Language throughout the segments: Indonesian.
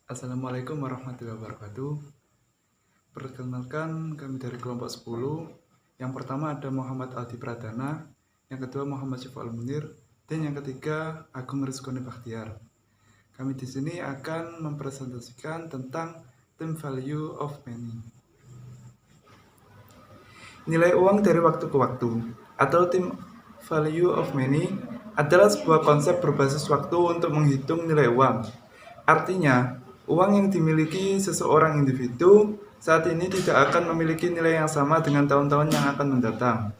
Assalamualaikum warahmatullahi wabarakatuh. Perkenalkan, kami dari kelompok 10. Yang pertama ada Muhammad Aldi Pradana, yang kedua Muhammad Syiful Munir, dan yang ketiga Agung Rizkoni Bakhtiar. Kami di sini akan mempresentasikan tentang theme value of money. Nilai uang dari waktu ke waktu atau theme value of money adalah sebuah konsep berbasis waktu untuk menghitung nilai uang. Artinya, uang yang dimiliki seseorang individu saat ini tidak akan memiliki nilai yang sama dengan tahun-tahun yang akan mendatang,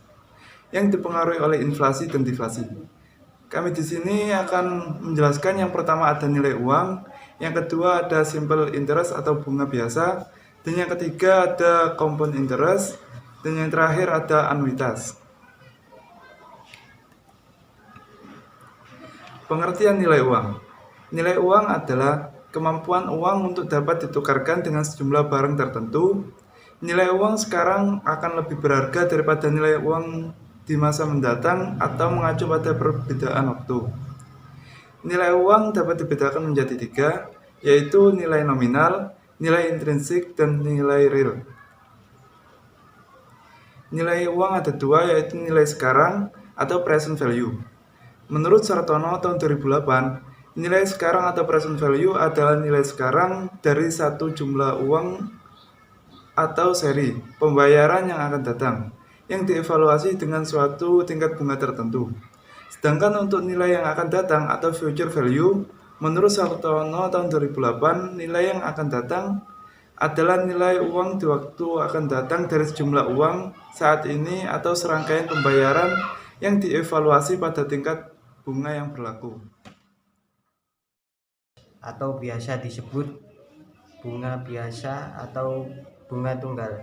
yang dipengaruhi oleh inflasi dan deflasi. Kami di sini akan menjelaskan yang pertama ada nilai uang, yang kedua ada simple interest atau bunga biasa, dan yang ketiga ada compound interest, dan yang terakhir ada anuitas. Pengertian nilai uang. Nilai uang adalah kemampuan uang untuk dapat ditukarkan dengan sejumlah barang tertentu. Nilai uang sekarang akan lebih berharga daripada nilai uang di masa mendatang atau mengacu pada perbedaan waktu. Nilai uang dapat dibedakan menjadi tiga, yaitu nilai nominal, nilai intrinsik, dan nilai real. Nilai uang ada dua, yaitu nilai sekarang atau present value. Menurut Sartono tahun 2008, nilai sekarang atau present value adalah nilai sekarang dari satu jumlah uang atau seri pembayaran yang akan datang, yang dievaluasi dengan suatu tingkat bunga tertentu. Sedangkan untuk nilai yang akan datang atau future value, menurut Sartono tahun 2008, nilai yang akan datang adalah nilai uang di waktu akan datang dari sejumlah uang saat ini atau serangkaian pembayaran yang dievaluasi pada tingkat bunga yang berlaku. Atau biasa disebut bunga biasa atau bunga tunggal.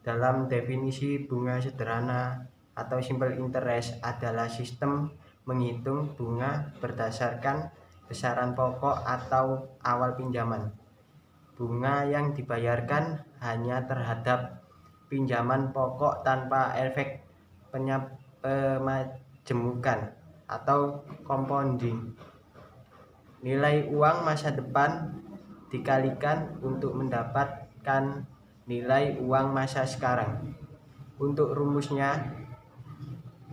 Dalam definisi, bunga sederhana atau simple interest adalah sistem menghitung bunga berdasarkan besaran pokok atau awal pinjaman. Bunga yang dibayarkan hanya terhadap pinjaman pokok tanpa efek pemajemukan atau compounding. Nilai uang masa depan dikalikan untuk mendapatkan nilai uang masa sekarang. Untuk rumusnya,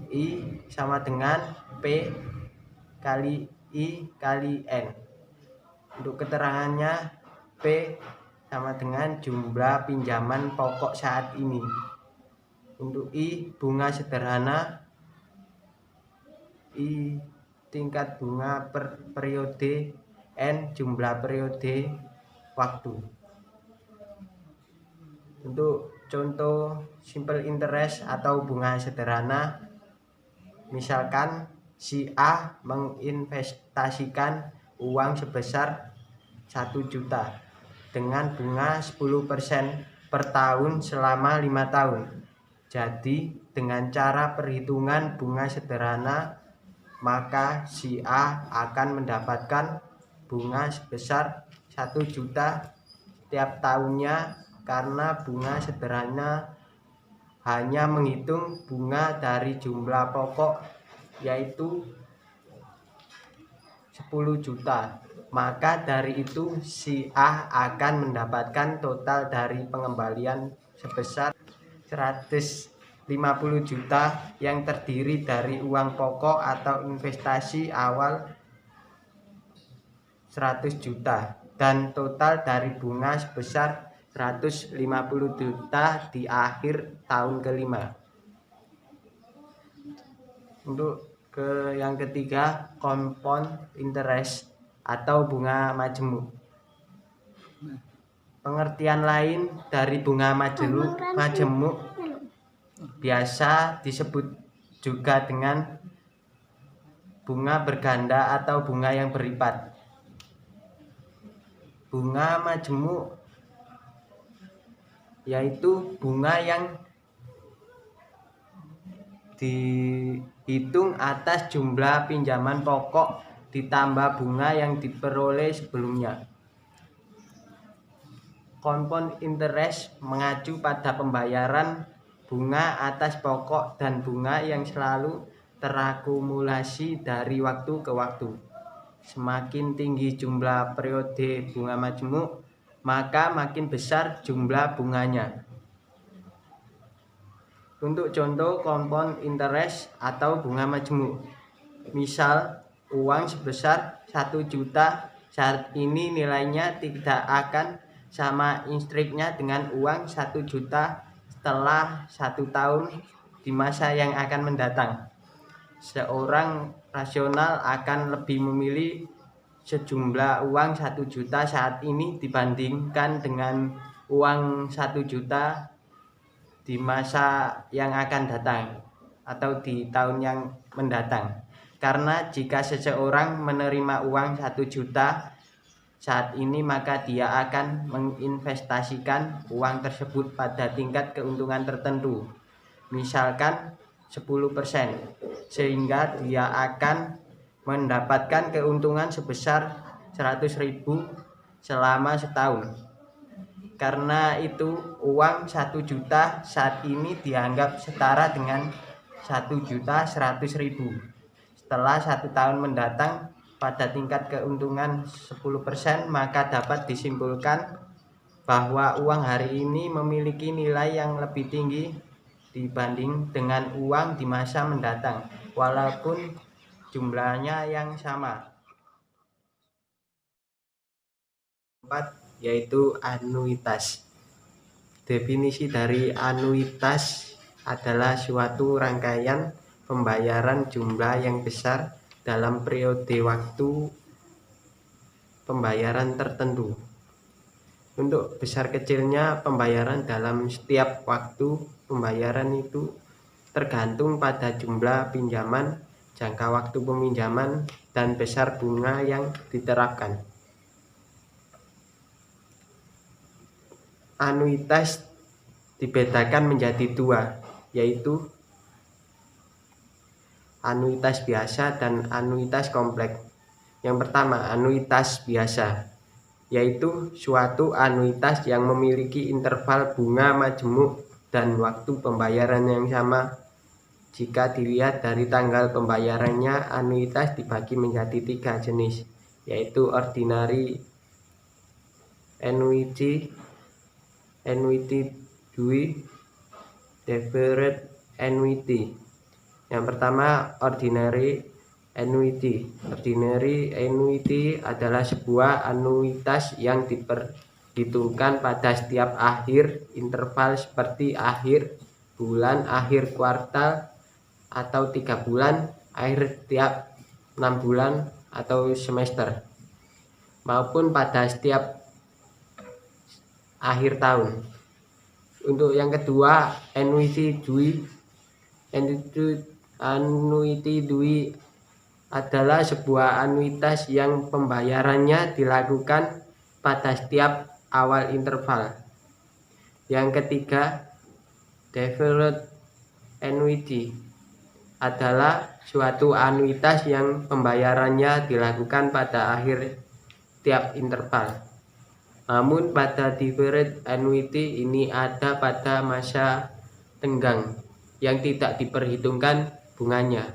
I sama dengan P kali I kali N. Untuk keterangannya, P sama dengan jumlah pinjaman pokok saat ini. Untuk I, bunga sederhana, I tingkat bunga per periode, N jumlah periode waktu. Untuk contoh simple interest atau bunga sederhana, misalkan si A menginvestasikan uang sebesar 1 juta dengan bunga 10% per tahun selama 5 tahun. Jadi dengan cara perhitungan bunga sederhana, maka si A akan mendapatkan bunga sebesar 1 juta tiap tahunnya karena bunga sederhana hanya menghitung bunga dari jumlah pokok yaitu 10 juta. Maka dari itu si A akan mendapatkan total dari pengembalian sebesar 150 juta yang terdiri dari uang pokok atau investasi awal 100 juta dan total dari bunga sebesar 150 juta di akhir tahun kelima. Untuk yang ketiga, compound interest atau bunga majemuk. Pengertian lain dari bunga majemuk biasa disebut juga dengan bunga berganda atau bunga yang berlipat. Bunga majemuk yaitu bunga yang dihitung atas jumlah pinjaman pokok ditambah bunga yang diperoleh sebelumnya. Compound interest mengacu pada pembayaran bunga atas pokok dan bunga yang selalu terakumulasi dari waktu ke waktu. semakin tinggi jumlah periode bunga majemuk, maka makin besar jumlah bunganya. Untuk contoh kompon interest atau bunga majemuk, misal uang sebesar 1 juta saat ini nilainya tidak akan sama instruknya dengan uang 1 juta setelah 1 tahun di masa yang akan mendatang. Seorang rasional akan lebih memilih sejumlah uang 1 juta saat ini dibandingkan dengan uang 1 juta di masa yang akan datang atau di tahun yang mendatang. Karena jika seseorang menerima uang 1 juta saat ini, maka dia akan menginvestasikan uang tersebut pada tingkat keuntungan tertentu, misalkan 10%, sehingga dia akan mendapatkan keuntungan sebesar 100.000 selama setahun. Karena itu uang 1 juta saat ini dianggap setara dengan 1.100.000. Setelah 1 tahun mendatang pada tingkat keuntungan 10%, maka dapat disimpulkan bahwa uang hari ini memiliki nilai yang lebih tinggi dibanding dengan uang di masa mendatang, walaupun jumlahnya yang sama. 4. Yaitu anuitas. Definisi dari anuitas adalah suatu rangkaian pembayaran jumlah yang besar dalam periode waktu pembayaran tertentu. Untuk besar kecilnya pembayaran dalam setiap waktu pembayaran itu tergantung pada jumlah pinjaman, jangka waktu peminjaman, dan besar bunga yang diterapkan. Anuitas dibedakan menjadi 2, yaitu anuitas biasa dan anuitas kompleks. Yang pertama, anuitas biasa, yaitu suatu anuitas yang memiliki interval bunga majemuk dan waktu pembayaran yang sama. Jika dilihat dari tanggal pembayarannya, anuitas dibagi menjadi 3 jenis, yaitu ordinary annuity, due, deferred annuity. Yang pertama, ordinary annuity. Ordinary annuity adalah sebuah anuitas yang diperhitungkan pada setiap akhir interval seperti akhir bulan, akhir kuartal, atau 3 bulan, akhir tiap 6 bulan atau semester, maupun pada setiap akhir tahun. Untuk yang kedua, annuity due adalah sebuah anuitas yang pembayarannya dilakukan pada setiap awal interval. Yang ketiga, deferred annuity adalah suatu anuitas yang pembayarannya dilakukan pada akhir tiap interval. Namun pada deferred annuity ini ada pada masa tenggang yang tidak diperhitungkan bunganya.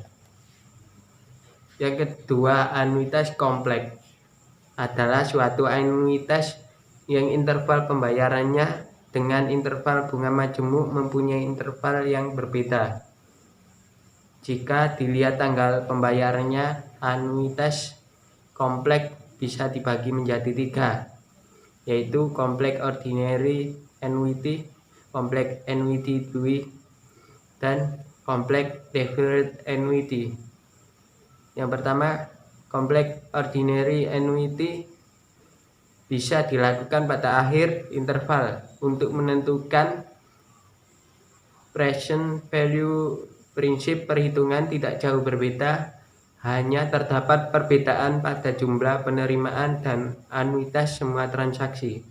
Yang kedua, anuitas kompleks adalah suatu anuitas yang interval pembayarannya dengan interval bunga majemuk mempunyai interval yang berbeda. Jika dilihat tanggal pembayarannya, anuitas kompleks bisa dibagi menjadi 3, yaitu kompleks ordinary annuity, kompleks annuity due, dan kompleks deferred annuity. Yang pertama, kompleks ordinary annuity bisa dilakukan pada akhir interval. Untuk menentukan present value, prinsip perhitungan tidak jauh berbeda, hanya terdapat perbedaan pada jumlah penerimaan dan anuitas semua transaksi.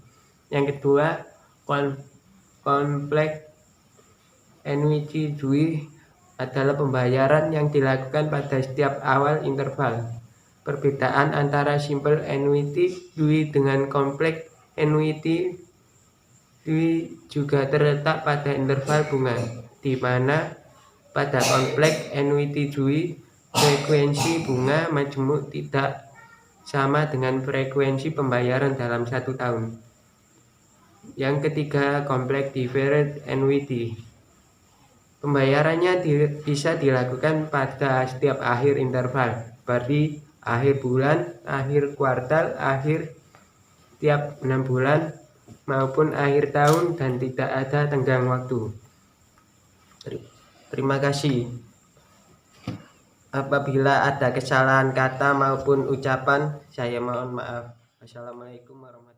Yang kedua, kompleks annuity due adalah pembayaran yang dilakukan pada setiap awal interval. Perbedaan antara simple annuity due dengan kompleks annuity due juga terletak pada interval bunga, di mana pada kompleks annuity due frekuensi bunga majemuk tidak sama dengan frekuensi pembayaran dalam 1 tahun. Yang ketiga, Complex Deferred Annuity. Pembayarannya bisa dilakukan pada setiap akhir interval, seperti akhir bulan, akhir kuartal, akhir tiap 6 bulan, maupun akhir tahun, dan tidak ada tenggang waktu. Terima kasih. Apabila ada kesalahan kata maupun ucapan, saya mohon maaf. Wassalamualaikum warahmatullahi wabarakatuh.